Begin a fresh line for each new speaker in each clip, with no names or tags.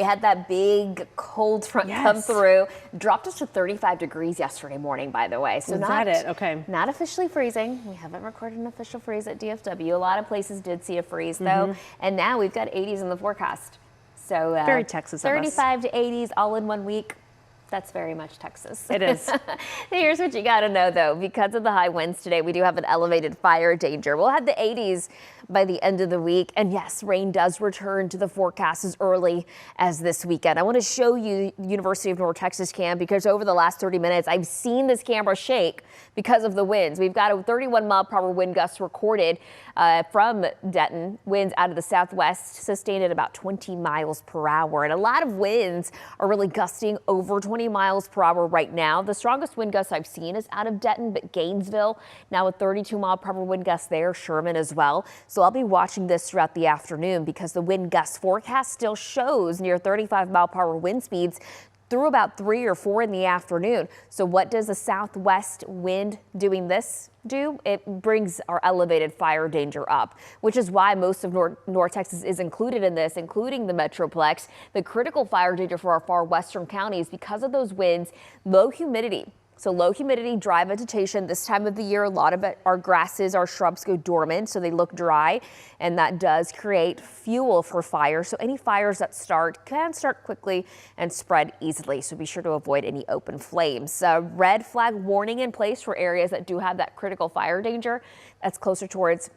We had that big cold front come through. Dropped us to 35 degrees yesterday morning, by the way. So not officially freezing. We haven't recorded an official freeze at DFW. A lot of places did see a freeze, though. And now we've got 80s in the forecast. So
very Texas.
35 to 80s all in 1 week. That's very much Texas.
It is.
Here's what you got to know, though. Because of the high winds today, we do have an elevated fire danger. We'll have the 80s by the end of the week. And yes, rain does return to the forecast as early as this weekend. I want to show you University of North Texas cam because over the last 30 minutes, I've seen this camera shake because of the winds. We've got a 31-mile-per-hour wind gust recorded from Denton. Winds out of the southwest sustained at about 20 miles per hour. And a lot of winds are really gusting over 20 miles per hour right now. The strongest wind gust I've seen is out of Denton, but Gainesville now a 32-mile-per-hour wind gust there, Sherman as well. So I'll be watching this throughout the afternoon because the wind gust forecast still shows near 35-mile-per-hour wind speeds through about 3 or 4 in the afternoon. So what does a southwest wind doing this do? It brings our elevated fire danger up, which is why most of North Texas is included in this, including the Metroplex. The critical fire danger for our far western counties because of those winds, low humidity. So low humidity, dry vegetation. This time of the year, a lot of our grasses, our shrubs go dormant, so they look dry, and that does create fuel for fire. So any fires that can start quickly and spread easily. So be sure to avoid any open flames. Red flag warning in place for areas that do have that critical fire danger. That's closer towards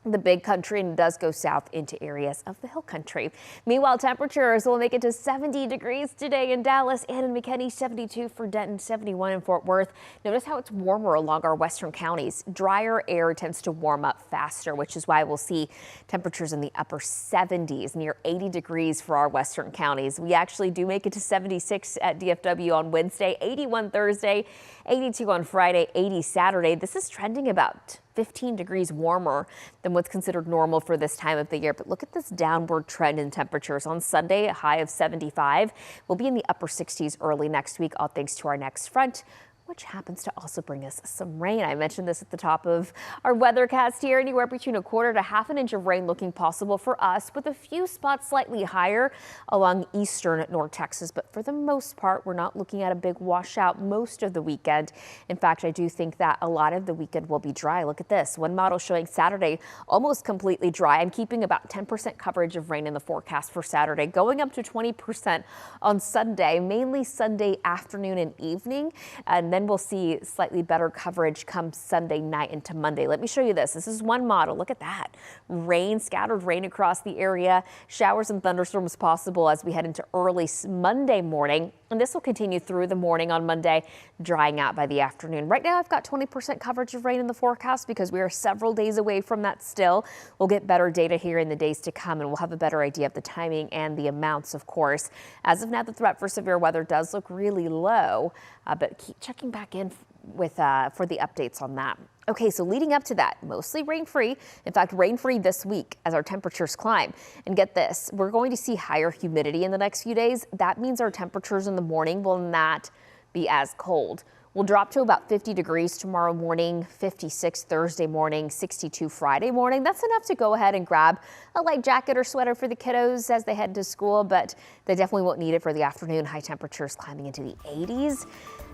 the big country and does go south into areas of the hill country. Meanwhile, temperatures will make it to 70 degrees today in Dallas and in McKinney, 72 for Denton, 71 in Fort Worth. Notice how it's warmer along our western counties. Drier air tends to warm up faster, which is why we'll see temperatures in the upper 70s, near 80 degrees for our western counties. We actually do make it to 76 at DFW on Wednesday, 81 Thursday, 82 on Friday, 80 Saturday. This is trending about 15 degrees warmer than what's considered normal for this time of the year. But look at this downward trend in temperatures. On Sunday, a high of 75. We'll be in the upper 60s early next week, all thanks to our next front, which happens to also bring us some rain. I mentioned this at the top of our weathercast here. Anywhere between a quarter to half an inch of rain looking possible for us, with a few spots slightly higher along eastern North Texas. But for the most part, we're not looking at a big washout most of the weekend. In fact, I do think that a lot of the weekend will be dry. Look at this. One model showing Saturday almost completely dry. I'm keeping about 10% coverage of rain in the forecast for Saturday, going up to 20% on Sunday, mainly Sunday afternoon and evening. And then we'll see slightly better coverage come Sunday night into Monday. Let me show you this. This is one model. Look at that. Rain, scattered rain across the area. Showers and thunderstorms possible as we head into early Monday morning. And this will continue through the morning on Monday, drying out by the afternoon. Right now, I've got 20% coverage of rain in the forecast because we are several days away from that still. We'll get better data here in the days to come, and we'll have a better idea of the timing and the amounts, of course. As of now, the threat for severe weather does look really low, but keep checking back in with for the updates on that. Okay, so leading up to that, mostly rain-free. In fact, rain-free this week as our temperatures climb. And get this, we're going to see higher humidity in the next few days. That means our temperatures in the morning will not be as cold. We'll drop to about 50 degrees tomorrow morning, 56 Thursday morning, 62 Friday morning. That's enough to go ahead and grab a light jacket or sweater for the kiddos as they head to school, but they definitely won't need it for the afternoon. High temperatures climbing into the 80s.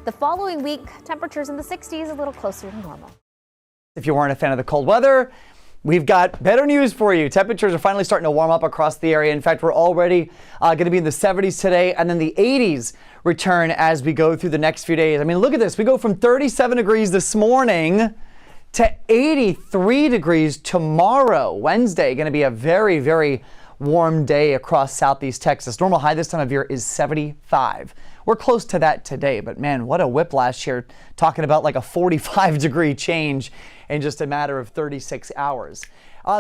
The following week, temperatures in the 60s, a little closer to normal.
If you weren't a fan of the cold weather, we've got better news for you. Temperatures are finally starting to warm up across the area. In fact, we're already going to be in the 70s today, and then the 80s return as we go through the next few days. I mean, look at this. We go from 37 degrees this morning to 83 degrees tomorrow, Wednesday. Going to be a very, very warm day across southeast Texas. Normal high this time of year is 75. We're close to that today, but man, what a whiplash here. Talking about like a 45-degree change in just a matter of 36 hours.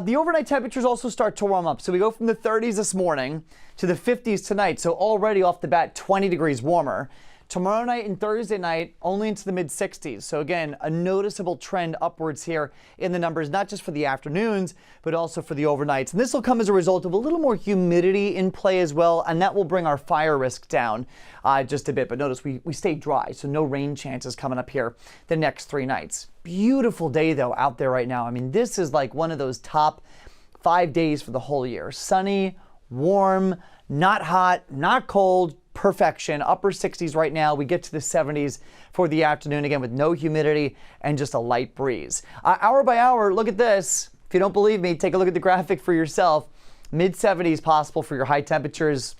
The overnight temperatures also start to warm up. So we go from the 30s this morning to the 50s tonight. So already off the bat, 20 degrees warmer. Tomorrow night and Thursday night, only into the mid-60s. So again, a noticeable trend upwards here in the numbers, not just for the afternoons, but also for the overnights. And this will come as a result of a little more humidity in play as well, and that will bring our fire risk down just a bit. But notice we stay dry, so no rain chances coming up here the next 3 nights. Beautiful day, though, out there right now. I mean, this is like one of those top 5 days for the whole year. Sunny, warm, Not hot, not cold, perfection. Upper 60s right now. We get to the 70s for the afternoon, again, with no humidity and just a light breeze. Hour by hour, look at this. If you don't believe me, take a look at the graphic for yourself. Mid 70s possible for your high temperatures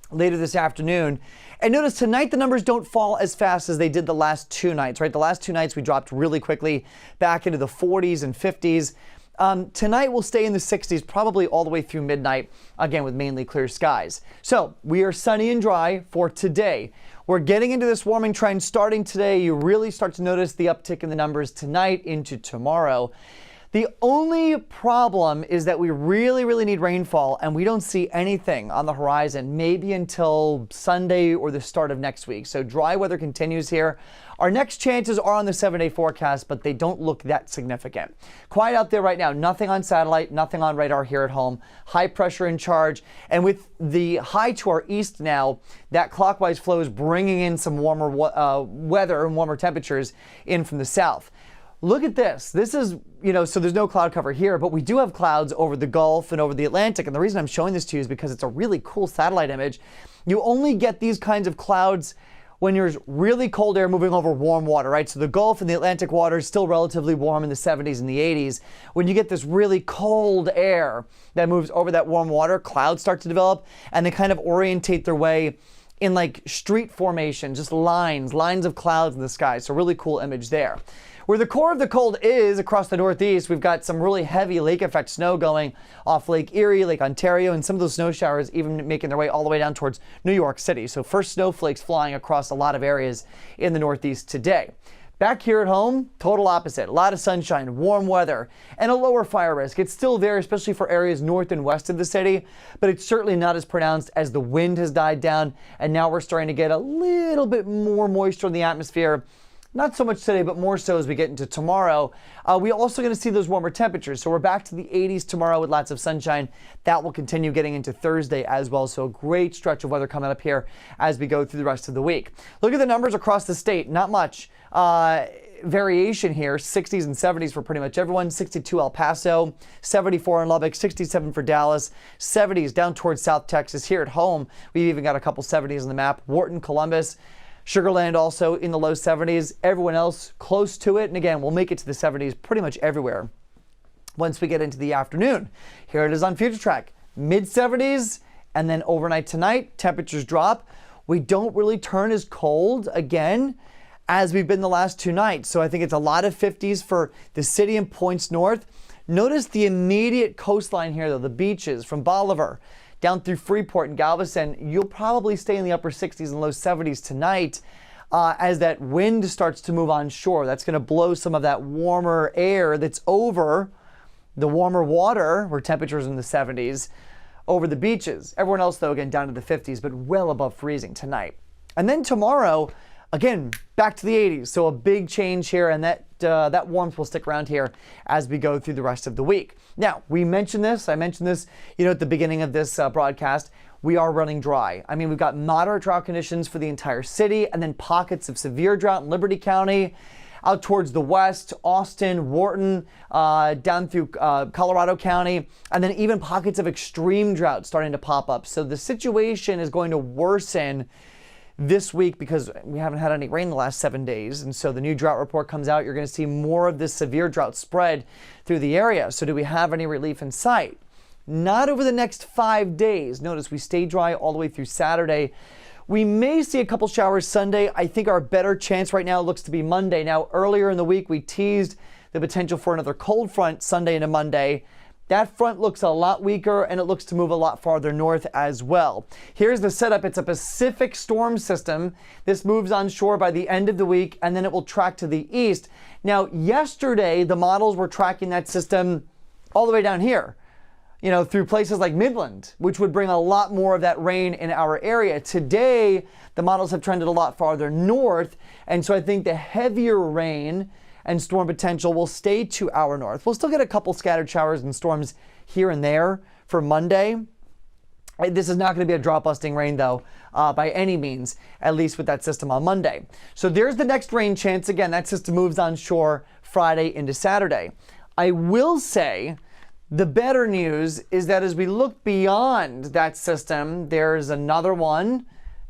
later this afternoon. And notice tonight the numbers don't fall as fast as they did the last two nights, right? The last two nights we dropped really quickly back into the 40s and 50s. Tonight we'll stay in the 60s probably all the way through midnight, again with mainly clear skies. So we are sunny and dry for today. We're getting into this warming trend starting today. You really start to notice the uptick in the numbers tonight into tomorrow. The only problem is that we really need rainfall, and we don't see anything on the horizon maybe until Sunday or the start of next week. So dry weather continues here. Our next chances are on the 7-day forecast, but they don't look that significant. Quiet out there right now. Nothing on satellite, nothing on radar here at home. High pressure in charge. And with the high to our east now, that clockwise flow is bringing in some warmer weather and warmer temperatures in from the south. Look at this. This is, so there's no cloud cover here, but we do have clouds over the Gulf and over the Atlantic. And the reason I'm showing this to you is because it's a really cool satellite image. You only get these kinds of clouds when there's really cold air moving over warm water, right? So the Gulf and the Atlantic water is still relatively warm in the 70s and the 80s. When you get this really cold air that moves over that warm water, clouds start to develop, and they kind of orientate their way in like street formation, just lines of clouds in the sky. So really cool image there. Where the core of the cold is across the Northeast, we've got some really heavy lake effect snow going off Lake Erie, Lake Ontario, and some of those snow showers even making their way all the way down towards New York City. So first snowflakes flying across a lot of areas in the Northeast today. Back here at home, total opposite. A lot of sunshine, warm weather, and a lower fire risk. It's still there, especially for areas north and west of the city, but it's certainly not as pronounced as the wind has died down, and now we're starting to get a little bit more moisture in the atmosphere. Not so much today, but more so as we get into tomorrow. We're also going to see those warmer temperatures. So we're back to the 80s tomorrow with lots of sunshine. That will continue getting into Thursday as well. So a great stretch of weather coming up here as we go through the rest of the week. Look at the numbers across the state. Not much variation here. 60s and 70s for pretty much everyone. 62 El Paso, 74 in Lubbock, 67 for Dallas, 70s down towards South Texas. Here at home, we've even got a couple 70s on the map. Wharton, Columbus, Sugar Land also in the low 70s. Everyone else close to it. And again, we'll make it to the 70s pretty much everywhere once we get into the afternoon. Here it is on Future Track. Mid 70s, and then overnight tonight, temperatures drop. We don't really turn as cold again as we've been the last two nights. So I think it's a lot of 50s for the city and points north. Notice the immediate coastline here, though, the beaches from Bolivar down through Freeport and Galveston. You'll probably stay in the upper 60s and low 70s tonight as that wind starts to move onshore. That's going to blow some of that warmer air that's over the warmer water, where temperatures in the 70s, over the beaches. Everyone else, though, again, down to the 50s, but well above freezing tonight. And then tomorrow, again, back to the 80s. So a big change here, and that warmth will stick around here as we go through the rest of the week. Now, I mentioned this, at the beginning of this broadcast. We are running dry. I mean, we've got moderate drought conditions for the entire city, and then pockets of severe drought in Liberty County, out towards the west, Austin, Wharton, down through Colorado County, and then even pockets of extreme drought starting to pop up. So the situation is going to worsen this week because we haven't had any rain the last 7 days. And so the new drought report comes out. You're going to see more of this severe drought spread through the area. So do we have any relief in sight? Not over the next 5 days. Notice we stay dry all the way through Saturday. We may see a couple showers Sunday. I think our better chance right now looks to be Monday. Now, earlier in the week, we teased the potential for another cold front Sunday into Monday. That front looks a lot weaker, and it looks to move a lot farther north as well. Here's the setup. It's a Pacific storm system. This moves onshore by the end of the week, and then it will track to the east. Now, yesterday, the models were tracking that system all the way down here, through places like Midland, which would bring a lot more of that rain in our area. Today, the models have trended a lot farther north, and so I think the heavier rain and storm potential will stay to our north. We'll still get a couple scattered showers and storms here and there for Monday. This is not going to be a drought-busting rain, though, by any means, at least with that system on Monday. So there's the next rain chance. Again, that system moves onshore Friday into Saturday. I will say The better news is that as we look beyond that system, there's another one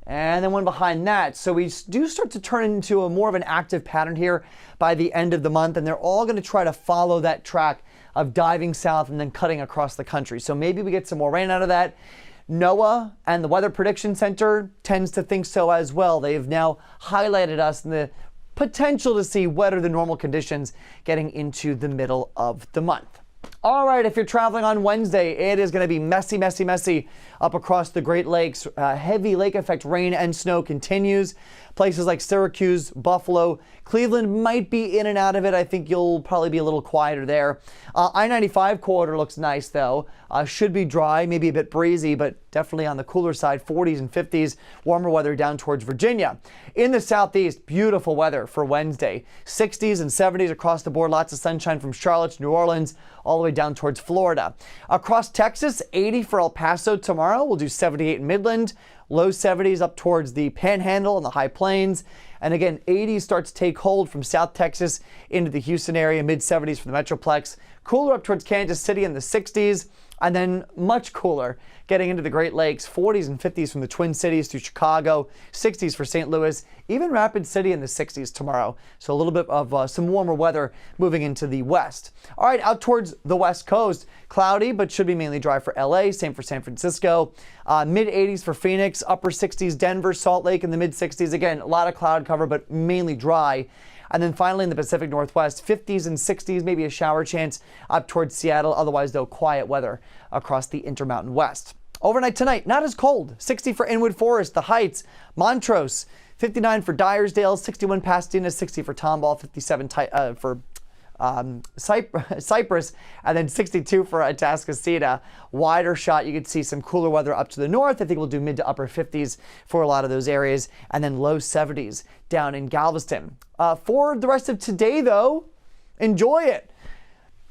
and then one behind that. So we do start to turn into a more of an active pattern here by the end of the month, and they're all going to try to follow that track of diving south and then cutting across the country. So maybe we get some more rain out of that. NOAA and the Weather Prediction Center tends to think so as well. They've now highlighted us in the potential to see wetter than normal conditions getting into the middle of the month. All right, if you're traveling on Wednesday, it is going to be messy, messy, messy up across the Great Lakes. Heavy lake effect rain and snow continues. Places like Syracuse, Buffalo, Cleveland might be in and out of it. I think you'll probably be a little quieter there. I-95 corridor looks nice, though. Should be dry, maybe a bit breezy, but definitely on the cooler side, 40s and 50s. Warmer weather down towards Virginia. In the southeast, beautiful weather for Wednesday. 60s and 70s across the board. Lots of sunshine from Charlotte to New Orleans, all the way down towards Florida. Across Texas, 80 for El Paso tomorrow. We'll do 78 in Midland. Low 70s up towards the Panhandle and the High Plains. And again, 80s start to take hold from South Texas into the Houston area, mid 70s for the Metroplex. Cooler up towards Kansas City in the 60s, and then much cooler getting into the Great Lakes, 40s and 50s from the Twin Cities to Chicago, 60s for St. Louis, even Rapid City in the 60s tomorrow. So a little bit of some warmer weather moving into the west. All right, out towards the west coast, cloudy, but should be mainly dry for LA, same for San Francisco. Mid 80s for Phoenix, upper 60s, Denver, Salt Lake in the mid 60s. Again, a lot of cloud cover, but mainly dry. And then finally in the Pacific Northwest, 50s and 60s, maybe a shower chance up towards Seattle. Otherwise, though, quiet weather across the Intermountain West. Overnight tonight, not as cold. 60 for Inwood Forest, the Heights, Montrose, 59 for Dyersdale, 61 Pasadena, 60 for Tomball, 57 for Cypress, and then 62 for Atascocita. Wider shot, you could see some cooler weather up to the north. I think we'll do mid to upper 50s for a lot of those areas, and then low 70s down in Galveston. For the rest of today, though, enjoy it.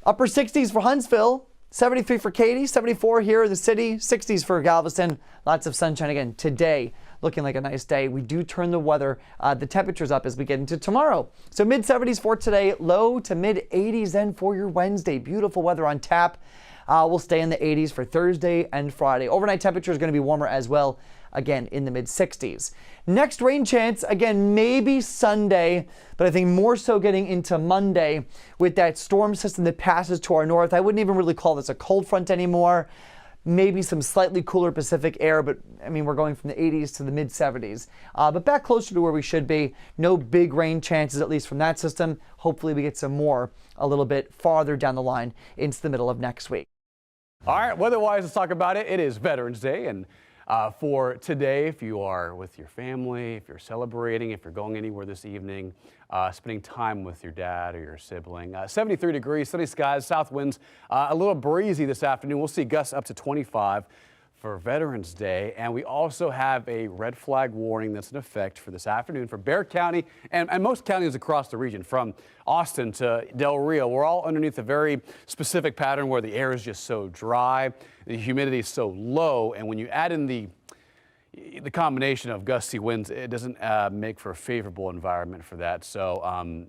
Upper 60s for Huntsville, 73 for Katy, 74 here in the city, 60s for Galveston. Lots of sunshine again today. Looking like a nice day. We do turn the weather, the temperatures up as we get into tomorrow. So mid 70s for today, low to mid 80s then for your Wednesday. Beautiful weather on tap. We'll stay in the 80s for Thursday and Friday. Overnight temperature is going to be warmer as well, again in the mid 60s. Next rain chance, again, maybe Sunday, but I think more so getting into Monday with that storm system that passes to our north. I wouldn't even really call this a cold front anymore. Maybe some slightly cooler Pacific air, but I mean, we're going from the 80s to the mid 70s. But back closer to where we should be. No big rain chances, at least from that system. Hopefully we get some more a little bit farther down the line into the middle of next week.
All right, weather-wise, let's talk about it. It is Veterans Day, and for today, if you are with your family, if you're celebrating, if you're going anywhere this evening, spending time with your dad or your sibling. 73 degrees, sunny skies, south winds, a little breezy this afternoon. We'll see gusts up to 25 for Veterans Day. And we also have a red flag warning that's in effect for this afternoon for Bexar County and most counties across the region, from Austin to Del Rio. We're all underneath a very specific pattern where the air is just so dry, the humidity is so low, and when you add in the combination of gusty winds, it doesn't make for a favorable environment for that. So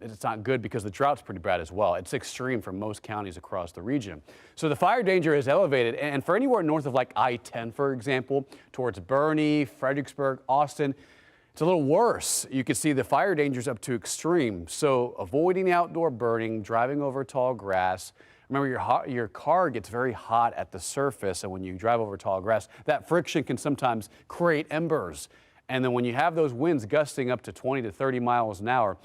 it's not good because the drought's pretty bad as well. It's extreme for most counties across the region. So the fire danger is elevated. And for anywhere north of like I-10, for example, towards Bernie, Fredericksburg, Austin, it's a little worse. You can see the fire danger's up to extreme. So avoiding outdoor burning, driving over tall grass. Remember, your car gets very hot at the surface, and when you drive over tall grass, that friction can sometimes create embers. And then when you have those winds gusting up to 20 to 30 miles an hour,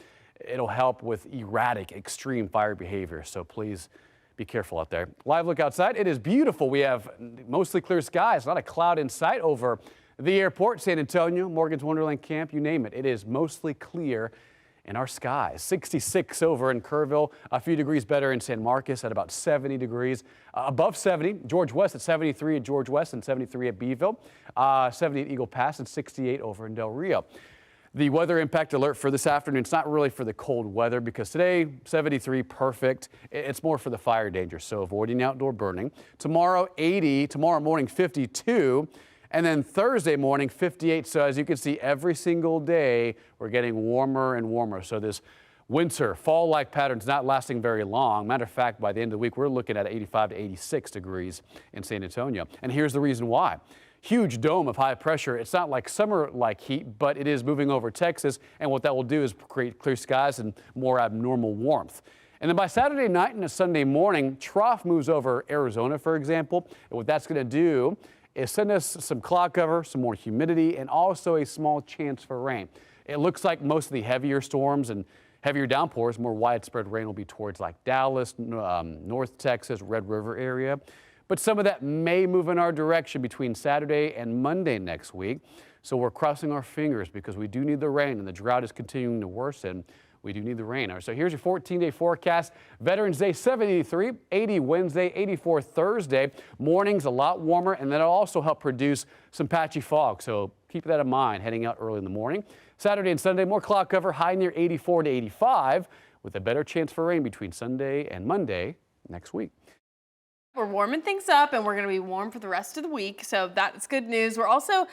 it'll help with erratic, extreme fire behavior. So please be careful out there. Live look outside. It is beautiful. We have mostly clear skies, not a cloud in sight over the airport, San Antonio, Morgan's Wonderland Camp, you name it. It is mostly clear in our skies. 66 over in Kerrville, a few degrees better in San Marcos at about 70 degrees. Above 70, George West at 73 at George West and 73 at Beeville, 70 at Eagle Pass and 68 over in Del Rio. The weather impact alert for this afternoon, it's not really for the cold weather because today, 73, perfect. It's more for the fire danger, so avoiding outdoor burning. Tomorrow, 80, tomorrow morning, 52. And then Thursday morning, 58. So as you can see, every single day, we're getting warmer and warmer. So this Winter, fall-like patterns not lasting very long. Matter of fact, by the end of the week, we're looking at 85 to 86 degrees in San Antonio. And here's the reason why. Huge dome of high pressure. It's not like summer-like heat, but it is moving over Texas. And what that will do is create clear skies and more abnormal warmth. And then by Saturday night and Sunday morning, trough moves over Arizona, for example. And what that's going to do is send us some cloud cover, some more humidity, and also a small chance for rain. It looks like most of the heavier storms and heavier downpours, more widespread rain will be towards like Dallas, North Texas, Red River area. But some of that may move in our direction between Saturday and Monday next week. So we're crossing our fingers because we do need the rain and the drought is continuing to worsen. We do need the rain. All right, so here's your 14-day forecast. Veterans Day 73, 80 Wednesday, 84 Thursday. Mornings a lot warmer, and that'll also help produce some patchy fog. So keep that in mind heading out early in the morning. Saturday and Sunday, more cloud cover, high near 84 to 85, with a better chance for rain between Sunday and Monday next week.
We're warming things up, and we're going to be warm for the rest of the week, so that's good news. We're also,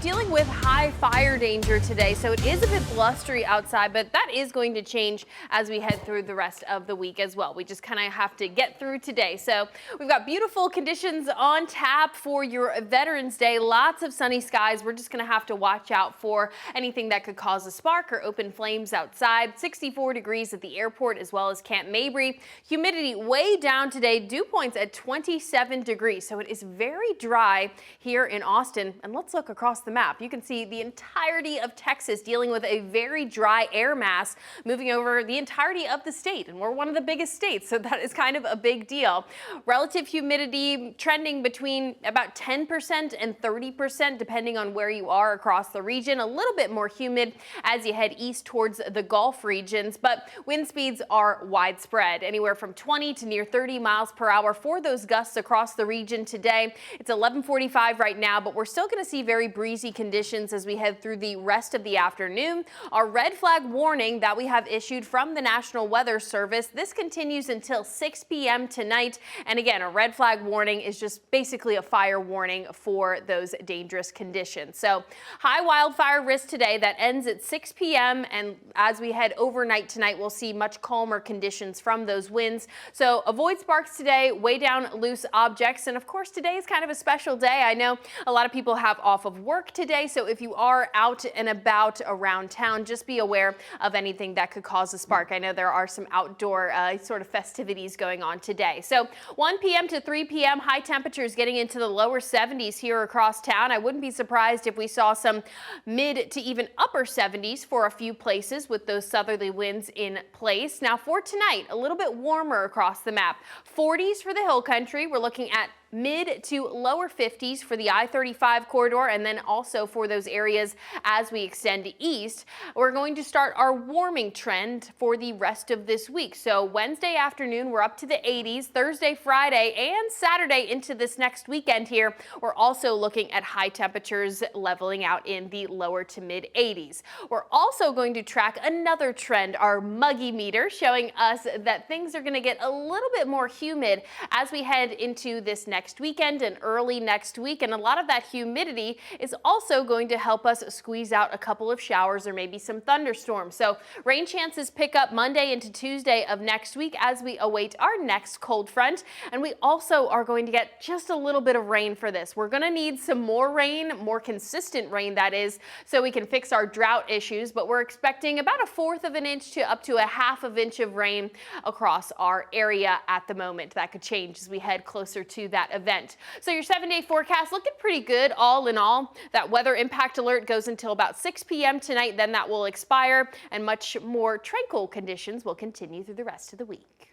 dealing with high fire danger today, so it is a bit blustery outside, but that is going to change as we head through the rest of the week as well. We just kind of have to get through today. So we've got beautiful conditions on tap for your Veterans Day. Lots of sunny skies. We're just going to have to watch out for anything that could cause a spark or open flames outside. 64 degrees at the airport as well as Camp Mabry. Humidity way down today. Dew points at 27 degrees, so it is very dry here in Austin. And let's look across the map. You can see the entirety of Texas dealing with a very dry air mass moving over the entirety of the state, and we're one of the biggest states, so that is kind of a big deal. Relative humidity trending between about 10% and 30% depending on where you are across the region. A little bit more humid as you head east towards the Gulf regions, but wind speeds are widespread, anywhere from 20 to near 30 miles per hour for those gusts across the region today. It's 11:45 right now, but we're still going to see very breezy conditions as we head through the rest of the afternoon. Our red flag warning that we have issued from the National Weather Service, this continues until 6 p.m. tonight. And again, a red flag warning is just basically a fire warning for those dangerous conditions. So high wildfire risk today that ends at 6 p.m. And as we head overnight tonight, we'll see much calmer conditions from those winds. So avoid sparks today, way down loose objects. And of course, today is kind of a special day. I know a lot of people have off of work today. So if you are out and about around town, just be aware of anything that could cause a spark. I know there are some outdoor sort of festivities going on today. So 1 p.m. to 3 p.m. high temperatures getting into the lower 70s here across town. I wouldn't be surprised if we saw some mid to even upper 70s for a few places with those southerly winds in place. Now for tonight, a little bit warmer across the map. 40s for the hill country. We're looking at mid to lower 50s for the I-35 corridor, and then also for those areas as we extend east. We're going to start our warming trend for the rest of this week. So Wednesday afternoon, we're up to the 80s. Thursday, Friday, and Saturday into this next weekend here, we're also looking at high temperatures leveling out in the lower to mid 80s. We're also going to track another trend, our muggy meter, showing us that things are going to get a little bit more humid as we head into this next weekend and early next week. And a lot of that humidity is also going to help us squeeze out a couple of showers or maybe some thunderstorms. So rain chances pick up Monday into Tuesday of next week as we await our next cold front. And we also are going to get just a little bit of rain for this. We're going to need some more rain, more consistent rain that is, so we can fix our drought issues. But we're expecting about 1/4 of an inch to up to 1/2 inch of rain across our area at the moment. That could change as we head closer to that event. So your 7-day forecast looking pretty good all in all. That weather impact alert goes until about 6 p.m. tonight, then that will expire, and much more tranquil conditions will continue through the rest of the week.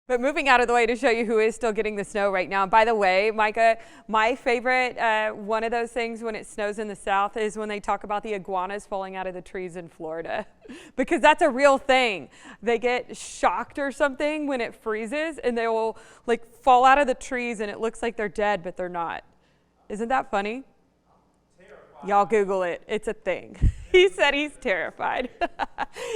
But moving out of the way to show you who is still getting the snow right now. By the way, Micah, my favorite, one of those things when it snows in the South is when they talk about the iguanas falling out of the trees in Florida, because that's a real thing. They get shocked or something when it freezes and they will like fall out of the trees and it looks like they're dead, but they're not. Isn't that funny? Y'all Google it. It's a thing. He said he's terrified.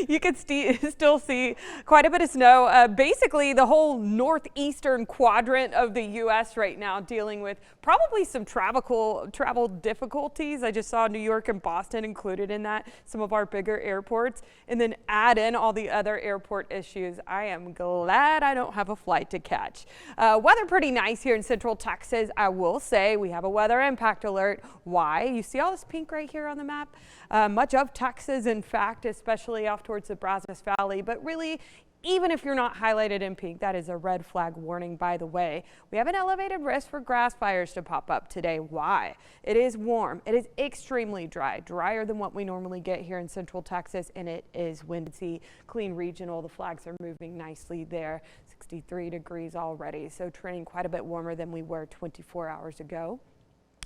You can still see quite a bit of snow. Basically, the whole northeastern quadrant of the U.S. right now dealing with probably some travel difficulties. I just saw New York and Boston included in that, some of our bigger airports, and then add in all the other airport issues. I am glad I don't have a flight to catch. Weather pretty nice here in Central Texas. I will say we have a weather impact alert. Why? You see all this pink right here on the map? Much of Texas, in fact, especially off towards the Brazos Valley, but really, even if you're not highlighted in pink, that is a red flag warning, by the way. We have an elevated risk for grass fires to pop up today. Why? It is warm. It is extremely dry, drier than what we normally get here in Central Texas, and it is windy. Clean regional. The flags are moving nicely there. 63 degrees already, so trending quite a bit warmer than we were 24 hours ago.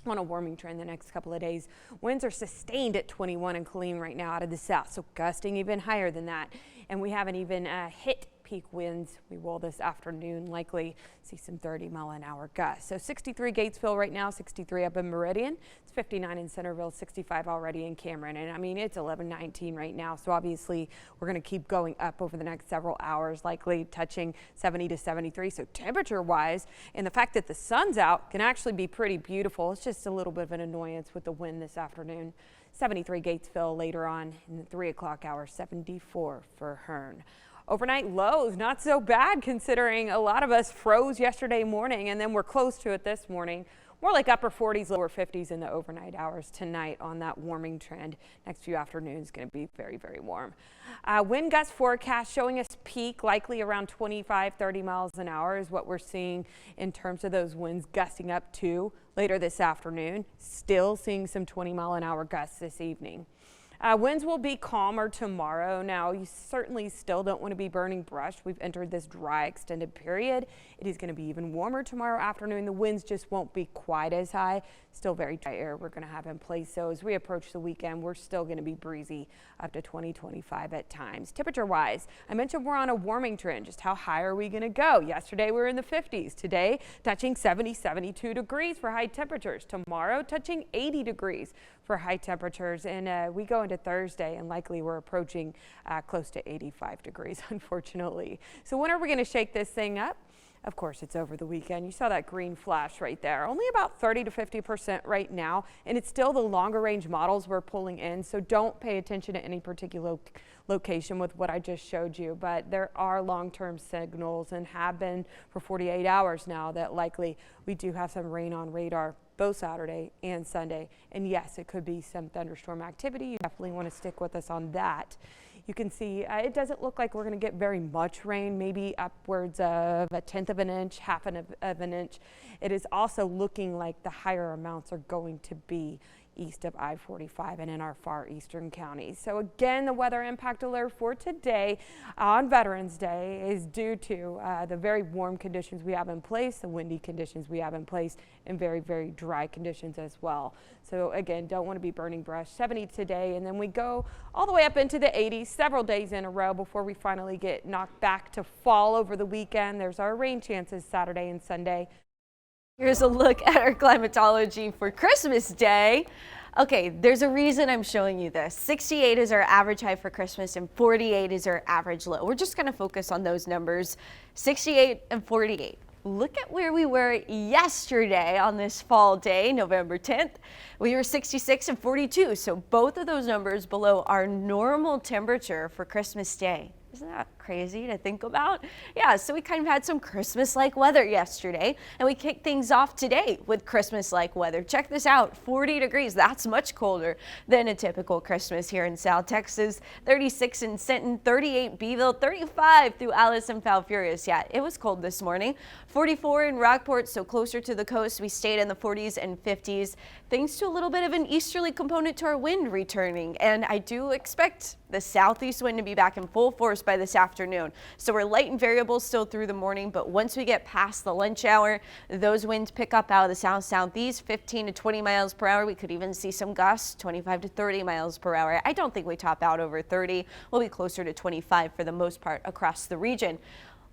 On a warming trend the next couple of days. Winds are sustained at 21 and clean right now out of the south, so gusting even higher than that. And we haven't even hit peak winds. We will this afternoon likely see some 30-mile-an-hour gusts. So 63 Gatesville right now, 63 up in Meridian. It's 59 in Centerville, 65 already in Cameron. And I mean, it's 11:19 right now. So obviously we're going to keep going up over the next several hours, likely touching 70 to 73. So temperature wise, and the fact that the sun's out can actually be pretty beautiful. It's just a little bit of an annoyance with the wind this afternoon. 73 Gatesville later on in the 3 o'clock hour, 74 for Hearn. Overnight lows, not so bad considering a lot of us froze yesterday morning and then we're close to it this morning. More like upper 40s, lower 50s in the overnight hours tonight on that warming trend. Next few afternoons going to be very, very warm. Wind gust forecast showing us peak likely around 25, 30 miles an hour is what we're seeing in terms of those winds gusting up to later this afternoon. Still seeing some 20-mile-an-hour gusts this evening. Winds will be calmer tomorrow. Now, you certainly still don't want to be burning brush. We've entered this dry extended period. It is going to be even warmer tomorrow afternoon. The winds just won't be quite as high. Still very dry air we're going to have in place. So as we approach the weekend, we're still going to be breezy up to 20, 25 at times. Temperature wise, I mentioned we're on a warming trend. Just how high are we going to go? Yesterday we were in the 50s. Today touching 70, 72 degrees for high temperatures. Tomorrow touching 80 degrees for high temperatures. And we go into Thursday and likely we're approaching close to 85 degrees, unfortunately. So when are we going to shake this thing up? Of course, it's over the weekend. You saw that green flash right there. Only about 30 to 50% right now, and it's still the longer range models we're pulling in, so don't pay attention to any particular location with what I just showed you. But there are long-term signals and have been for 48 hours now that likely we do have some rain on radar both Saturday and Sunday. And yes, it could be some thunderstorm activity. You definitely want to stick with us on that. You can see it doesn't look like we're going to get very much rain, maybe upwards of 1/10 of an inch, half of an inch. It is also looking like the higher amounts are going to be east of I-45 and in our far eastern counties. So again, the weather impact alert for today on Veterans Day is due to the very warm conditions we have in place, the windy conditions we have in place, and very, very dry conditions as well. So again, don't want to be burning brush. 70 today, and then we go all the way up into the 80s several days in a row before we finally get knocked back to fall over the weekend. There's our rain chances Saturday and Sunday.
Here's a look at our climatology for Christmas Day. Okay, there's a reason I'm showing you this. 68 is our average high for Christmas and 48 is our average low. We're just going to focus on those numbers, 68 and 48. Look at where we were yesterday on this fall day, November 10th. We were 66 and 42, so both of those numbers below our normal temperature for Christmas Day. Isn't that crazy to think about? Yeah, so we kind of had some Christmas-like weather yesterday, and we kicked things off today with Christmas-like weather. Check this out, 40 degrees. That's much colder than a typical Christmas here in South Texas. 36 in Sinton, 38 Beeville, 35 through Alice and Falfurrias. Yeah, it was cold this morning. 44 in Rockport, so closer to the coast. We stayed in the 40s and 50s, thanks to a little bit of an easterly component to our wind returning. And I do expect the southeast wind to be back in full force by this afternoon. So we're light and variable still through the morning, but once we get past the lunch hour, those winds pick up out of the south-southeast, 15 to 20 miles per hour. We could even see some gusts, 25 to 30 miles per hour. I don't think we top out over 30. We'll be closer to 25 for the most part across the region.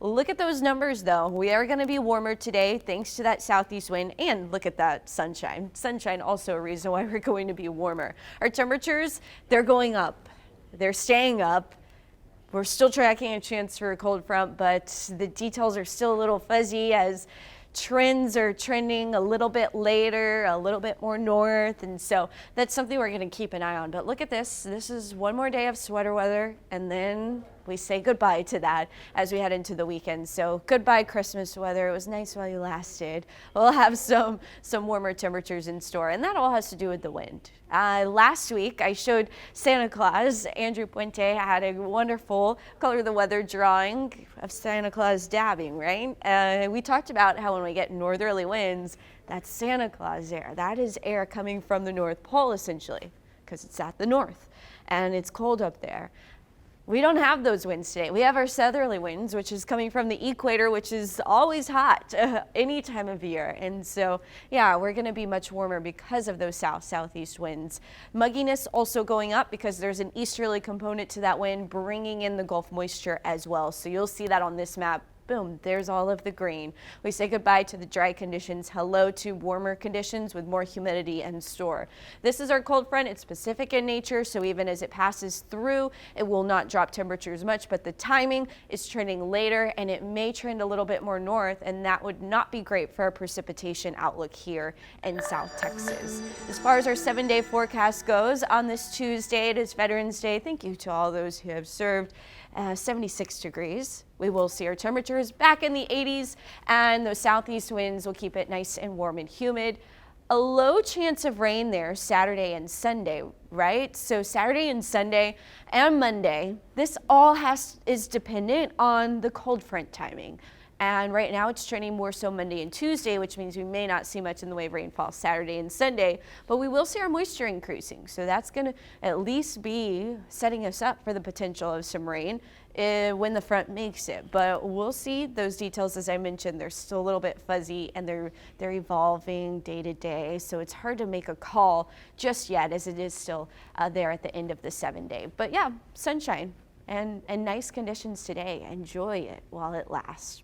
Look at those numbers though. We are going to be warmer today thanks to that southeast wind, and look at that sunshine. Sunshine also a reason why we're going to be warmer. Our temperatures, they're going up. They're staying up. We're still tracking a chance for a cold front, but the details are still a little fuzzy as trends are trending a little bit later, a little bit more north, and so that's something we're going to keep an eye on. But look at this. This is one more day of sweater weather, and then we say goodbye to that as we head into the weekend. So goodbye Christmas weather. It was nice while you lasted. We'll have some warmer temperatures in store, and that all has to do with the wind. Last week I showed Santa Claus. Andrew Puente had a wonderful color of the weather drawing of Santa Claus dabbing, right? We talked about how when we get northerly winds, that's Santa Claus air. That is air coming from the North Pole essentially, because it's at the north and it's cold up there. We don't have those winds today. We have our southerly winds, which is coming from the equator, which is always hot any time of year. And so, yeah, we're going to be much warmer because of those southeast winds. Mugginess also going up because there's an easterly component to that wind bringing in the Gulf moisture as well. So you'll see that on this map. Boom, there's all of the green. We say goodbye to the dry conditions, hello to warmer conditions with more humidity in store. This is our cold front. It's Pacific in nature, so even as it passes through, it will not drop temperatures much, but the timing is trending later and it may trend a little bit more north, and that would not be great for our precipitation outlook here in South Texas. As far as our 7-day forecast goes, on this Tuesday, it is Veterans Day. Thank you to all those who have served. 76 degrees. We will see our temperatures back in the 80s, and those southeast winds will keep it nice and warm and humid. A low chance of rain there Saturday and Sunday, right? So Saturday and Sunday and Monday, this all is dependent on the cold front timing. And right now it's trending more so Monday and Tuesday, which means we may not see much in the way of rainfall Saturday and Sunday, but we will see our moisture increasing. So that's going to at least be setting us up for the potential of some rain when the front makes it. But we'll see those details. As I mentioned, they're still a little bit fuzzy and they're evolving day to day. So it's hard to make a call just yet, as it is still there at the end of the 7-day. But yeah, sunshine and nice conditions today. Enjoy it while it lasts.